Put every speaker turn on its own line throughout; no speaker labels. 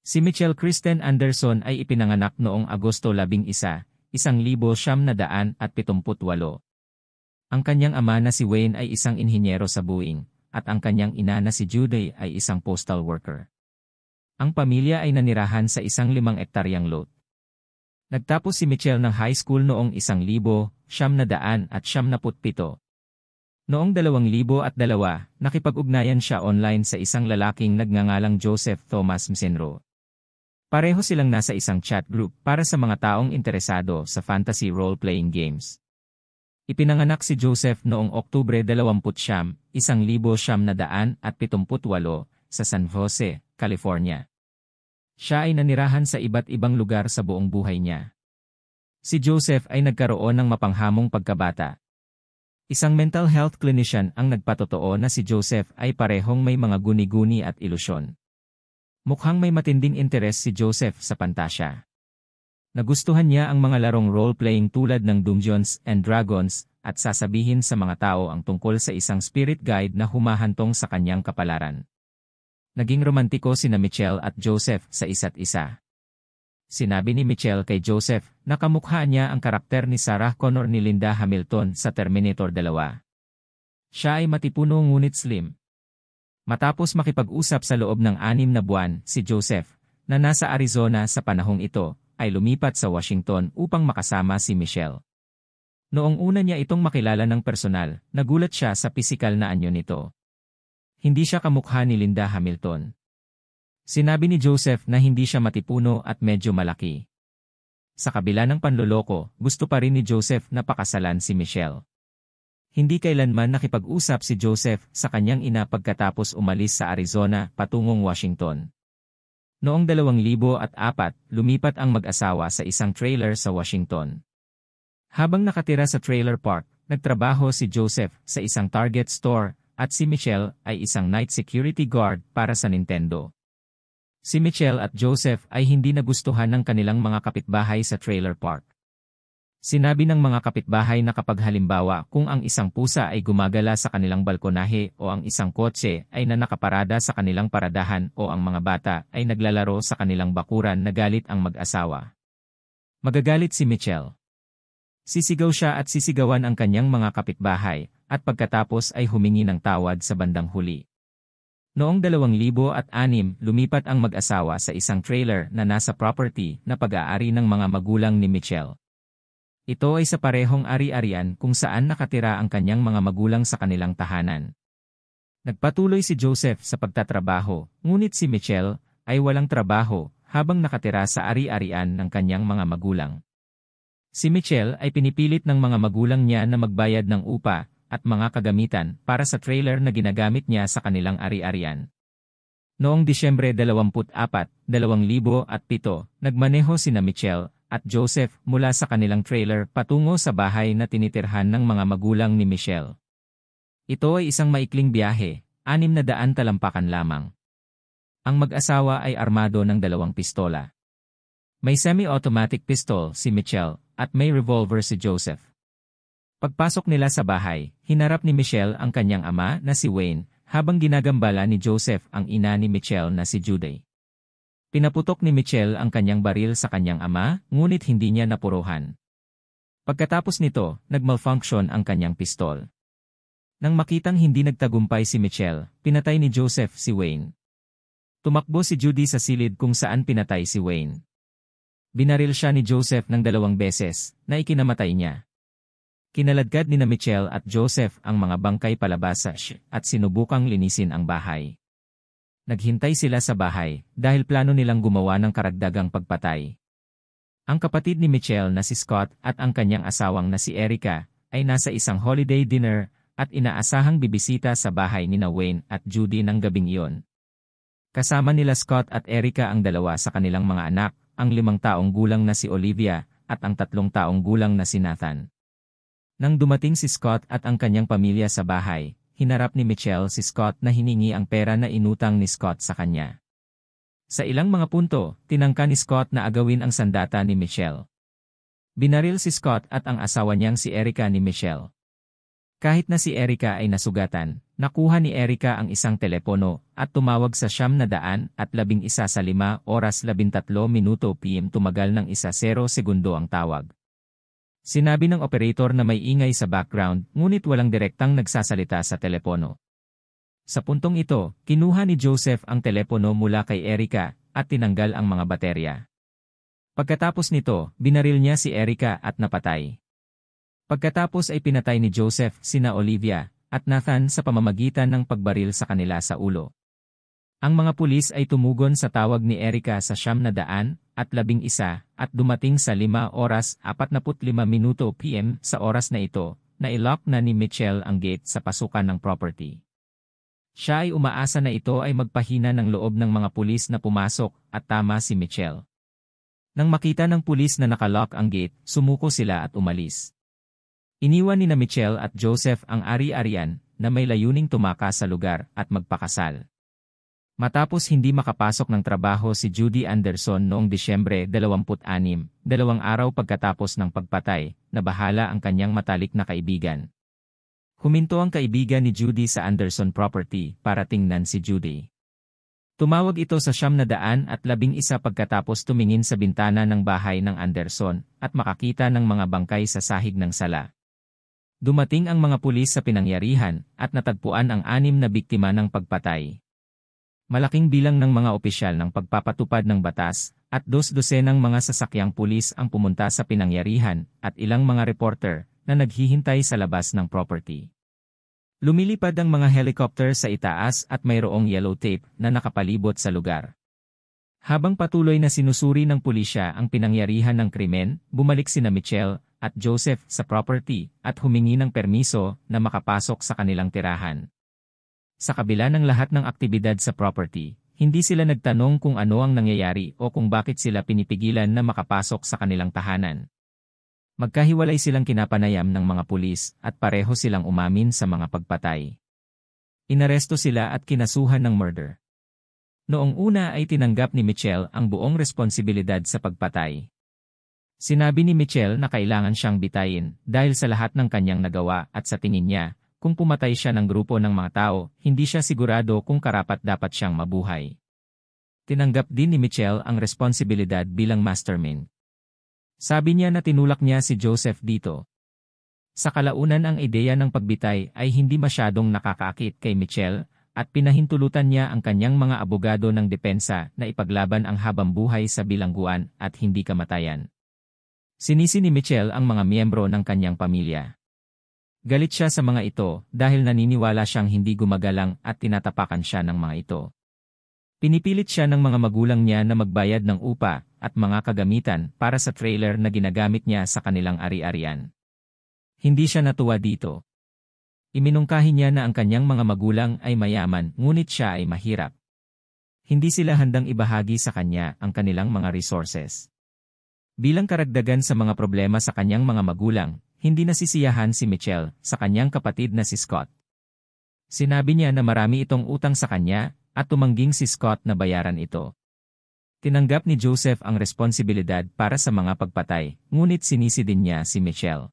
Si Michelle Kristen Anderson ay ipinanganak noong Agosto 11, 1978. Ang kanyang ama na si Wayne ay isang inhinyero sa Boeing, at ang kanyang ina na si Judy ay isang postal worker. Ang pamilya ay nanirahan sa isang 5 ektaryang lot. Nagtapos si Michelle ng high school noong 1977. Noong 2002, nakipag-ugnayan siya online sa isang lalaking nagngangalang Joseph Thomas Msenro. Pareho silang nasa isang chat group para sa mga taong interesado sa fantasy role-playing games. Ipinanganak si Joseph noong Oktubre 20, 1978 sa San Jose, California. Siya ay nanirahan sa iba't ibang lugar sa buong buhay niya. Si Joseph ay nagkaroon ng mapanghamong pagkabata. Isang mental health clinician ang nagpatotoo na si Joseph ay parehong may mga guni-guni at ilusyon. Mukhang may matinding interes si Joseph sa pantasya. Nagustuhan niya ang mga larong role-playing tulad ng Dungeons and Dragons at sasabihin sa mga tao ang tungkol sa isang spirit guide na humahantong sa kanyang kapalaran. Naging romantiko sina Michelle at Joseph sa isa't isa. Sinabi ni Michelle kay Joseph na kamukha niya ang karakter ni Sarah Connor ni Linda Hamilton sa Terminator 2. Siya ay matipuno ngunit slim. Matapos makipag-usap sa loob ng 6 na buwan, si Joseph, na nasa Arizona sa panahong ito, ay lumipat sa Washington upang makasama si Michelle. Noong una niya itong makilala ng personal, nagulat siya sa pisikal na anyo nito. Hindi siya kamukha ni Linda Hamilton. Sinabi ni Joseph na hindi siya matipuno at medyo malaki. Sa kabila ng panloloko, gusto pa rin ni Joseph na pakasalan si Michelle. Hindi kailanman nakipag-usap si Joseph sa kanyang ina pagkatapos umalis sa Arizona patungong Washington. Noong 2004, lumipat ang mag-asawa sa isang trailer sa Washington. Habang nakatira sa trailer park, nagtrabaho si Joseph sa isang Target store at si Michelle ay isang night security guard para sa Nintendo. Si Michelle at Joseph ay hindi nagustuhan ng kanilang mga kapitbahay sa trailer park. Sinabi ng mga kapitbahay na kapag halimbawa kung ang isang pusa ay gumagala sa kanilang balkonahe o ang isang kotse ay nakaparada sa kanilang paradahan o ang mga bata ay naglalaro sa kanilang bakuran na galit ang mag-asawa. Magagalit si Michelle. Sisigaw siya at sisigawan ang kanyang mga kapitbahay at pagkatapos ay humingi ng tawad sa bandang huli. Noong 2006, lumipat ang mag-asawa sa isang trailer na nasa property na pag-aari ng mga magulang ni Michelle. Ito ay sa parehong ari-arian kung saan nakatira ang kanyang mga magulang sa kanilang tahanan. Nagpatuloy si Joseph sa pagtatrabaho, ngunit si Michelle ay walang trabaho habang nakatira sa ari-arian ng kanyang mga magulang. Si Michelle ay pinipilit ng mga magulang niya na magbayad ng upa at mga kagamitan para sa trailer na ginagamit niya sa kanilang ari-arian. Noong Disyembre 24, 2007, nagmaneho sina Michelle at Joseph mula sa kanilang trailer patungo sa bahay na tinitirhan ng mga magulang ni Michelle. Ito ay isang maikling biyahe, 600 talampakan lamang. Ang mag-asawa ay armado ng 2 pistola. May semi-automatic pistol si Michelle at may revolver si Joseph. Pagpasok nila sa bahay, hinarap ni Michelle ang kanyang ama na si Wayne habang ginagambala ni Joseph ang ina ni Michelle na si Judy. Pinaputok ni Michelle ang kanyang baril sa kanyang ama, ngunit hindi niya napuruhan. Pagkatapos nito, nagmalfunction ang kanyang pistol. Nang makitang hindi nagtagumpay si Michelle, pinatay ni Joseph si Wayne. Tumakbo si Judy sa silid kung saan pinatay si Wayne. Binaril siya ni Joseph ng 2 beses, na ikinamatay niya. Kinaladkad ni na Michelle at Joseph ang mga bangkay palabas at sinubukang linisin ang bahay. Naghintay sila sa bahay dahil plano nilang gumawa ng karagdagang pagpatay. Ang kapatid ni Michelle na si Scott at ang kanyang asawang na si Erica ay nasa isang holiday dinner at inaasahang bibisita sa bahay ni na Wayne at Judy ng gabing iyon. Kasama nila Scott at Erica ang 2 sa kanilang mga anak, ang 5 taong gulang na si Olivia at ang 3 taong gulang na si Nathan. Nang dumating si Scott at ang kanyang pamilya sa bahay, hinarap ni Michelle si Scott na hiningi ang pera na inutang ni Scott sa kanya. Sa ilang mga punto, tinangka ni Scott na agawin ang sandata ni Michelle. Binaril si Scott at ang asawa niyang si Erica ni Michelle. Kahit na si Erica ay nasugatan, nakuha ni Erica ang isang telepono at tumawag sa 911 sa 5 oras 13 minuto PM. Tumagal ng 10 segundo ang tawag. Sinabi ng operator na may ingay sa background, ngunit walang direktang nagsasalita sa telepono. Sa puntong ito, kinuha ni Joseph ang telepono mula kay Erica at tinanggal ang mga baterya. Pagkatapos nito, binaril niya si Erica at napatay. Pagkatapos ay pinatay ni Joseph sina Olivia at Nathan sa pamamagitan ng pagbaril sa kanila sa ulo. Ang mga pulis ay tumugon sa tawag ni Erica sa 911 at dumating sa 5 oras 45 minuto PM. Sa oras na ito, na-lock na ni Mitchell ang gate sa pasukan ng property. Siya ay umaasa na ito ay magpahina ng loob ng mga pulis na pumasok at tama si Mitchell. Nang makita ng pulis na nakalock ang gate, sumuko sila at umalis. Iniwan ni na Mitchell at Joseph ang ari-arian na may layuning tumakas sa lugar at magpakasal. Matapos hindi makapasok ng trabaho si Judy Anderson noong Disyembre 26, 2 araw pagkatapos ng pagpatay, nabahala ang kanyang matalik na kaibigan. Huminto ang kaibigan ni Judy sa Anderson property para tingnan si Judy. Tumawag ito sa 911 pagkatapos tumingin sa bintana ng bahay ng Anderson at makakita ng mga bangkay sa sahig ng sala. Dumating ang mga pulis sa pinangyarihan at natagpuan ang 6 na biktima ng pagpatay. Malaking bilang ng mga opisyal ng pagpapatupad ng batas at 2 dosenang mga sasakyang pulis ang pumunta sa pinangyarihan at ilang mga reporter na naghihintay sa labas ng property. Lumilipad ang mga helicopter sa itaas at mayroong yellow tape na nakapalibot sa lugar. Habang patuloy na sinusuri ng pulisya ang pinangyarihan ng krimen, bumalik sina Mitchell at Joseph sa property at humingi ng permiso na makapasok sa kanilang tirahan. Sa kabila ng lahat ng aktibidad sa property, hindi sila nagtanong kung ano ang nangyayari o kung bakit sila pinipigilan na makapasok sa kanilang tahanan. Magkahiwalay silang kinapanayam ng mga pulis at pareho silang umamin sa mga pagpatay. Inaresto sila at kinasuhan ng murder. Noong una ay tinanggap ni Mitchell ang buong responsibilidad sa pagpatay. Sinabi ni Mitchell na kailangan siyang bitayin dahil sa lahat ng kanyang nagawa at sa tingin niya, kung pumatay siya ng grupo ng mga tao, hindi siya sigurado kung karapat-dapat siyang mabuhay. Tinanggap din ni Mitchell ang responsibilidad bilang mastermind. Sabi niya na tinulak niya si Joseph dito. Sa kalaunan ang ideya ng pagbitay ay hindi masyadong nakakaakit kay Mitchell at pinahintulutan niya ang kanyang mga abogado ng depensa na ipaglaban ang habang buhay sa bilangguan at hindi kamatayan. Sinisi ni Mitchell ang mga miyembro ng kanyang pamilya. Galit siya sa mga ito dahil naniniwala siyang hindi gumagalang at tinatapakan siya ng mga ito. Pinipilit siya ng mga magulang niya na magbayad ng upa at mga kagamitan para sa trailer na ginagamit niya sa kanilang ari-arian. Hindi siya natuwa dito. Iminungkahi niya na ang kanyang mga magulang ay mayaman ngunit siya ay mahirap. Hindi sila handang ibahagi sa kanya ang kanilang mga resources. Bilang karagdagan sa mga problema sa kanyang mga magulang, hindi nasisiyahan si Mitchell sa kanyang kapatid na si Scott. Sinabi niya na marami itong utang sa kanya at tumangging si Scott na bayaran ito. Tinanggap ni Joseph ang responsibilidad para sa mga pagpatay, ngunit sinisi din niya si Mitchell.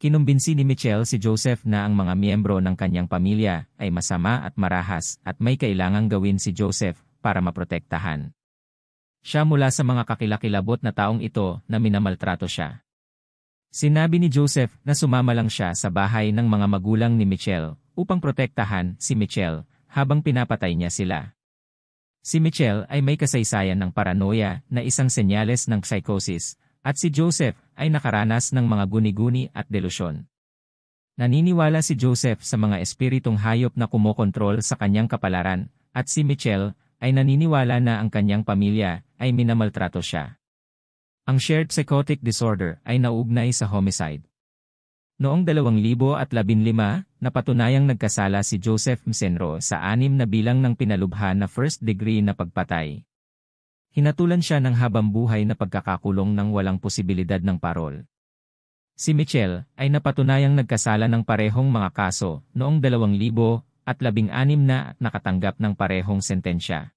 Kinumbinsi ni Mitchell si Joseph na ang mga miyembro ng kanyang pamilya ay masama at marahas at may kailangang gawin si Joseph para maprotektahan. Siya mula sa mga kakilakilabot na taong ito na minamaltrato siya. Sinabi ni Joseph na sumama lang siya sa bahay ng mga magulang ni Mitchell upang protektahan si Mitchell habang pinapatay niya sila. Si Mitchell ay may kasaysayan ng paranoia na isang senyales ng psychosis at si Joseph ay nakaranas ng mga guni-guni at delusyon. Naniniwala si Joseph sa mga espiritong hayop na kumokontrol sa kanyang kapalaran at si Mitchell ay naniniwala na ang kanyang pamilya ay minamaltrato siya. Ang shared psychotic disorder ay nauugnay sa homicide. Noong 2015, napatunayang nagkasala si Joseph Msenro sa 6 na bilang ng pinalubha na first-degree na pagpatay. Hinatulan siya ng habang-buhay na pagkakakulong ng walang posibilidad ng parol. Si Mitchell ay napatunayang nagkasala ng parehong mga kaso noong 2016 na nakatanggap ng parehong sentensya.